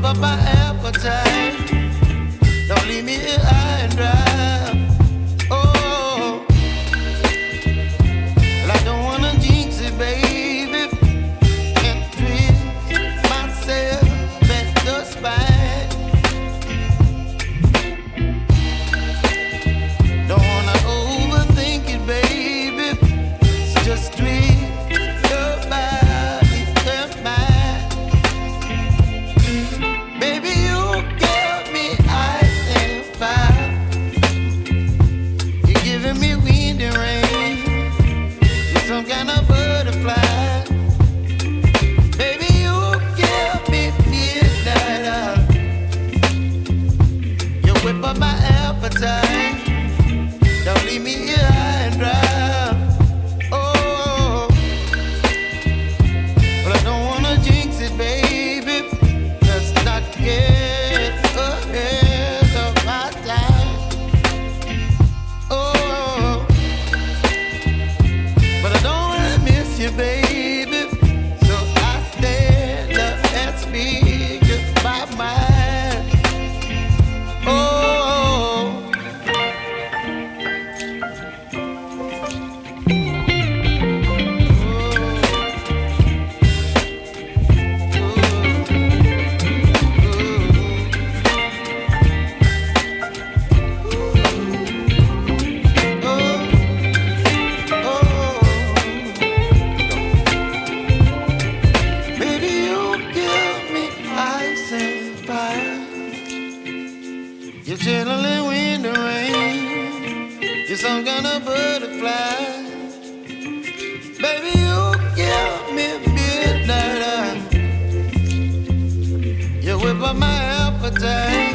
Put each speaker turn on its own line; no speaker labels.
up my appetite. Don't leave me here high and dry. Oh, well, I don't wanna jinx it, baby, and twist myself at the spine. Don't wanna overthink it, baby. It's just twist your body and mine. Baby, you give me ice and fire. You're giving me wind and rain. You're some kind of butterfly. Baby, you give me midnight. You whip up my appetite. Don't leave me here high and dry. Oh, but I don't wanna jinx it, baby. Let's not get ahead of my time. Oh, but I don't wanna miss you, baby. So I stand up and speak my mind. Oh. Baby, you give me ice and fire. You're chilling wind and rain. You're some kind of butterfly. Baby, you give me midnight. You whip up my appetite.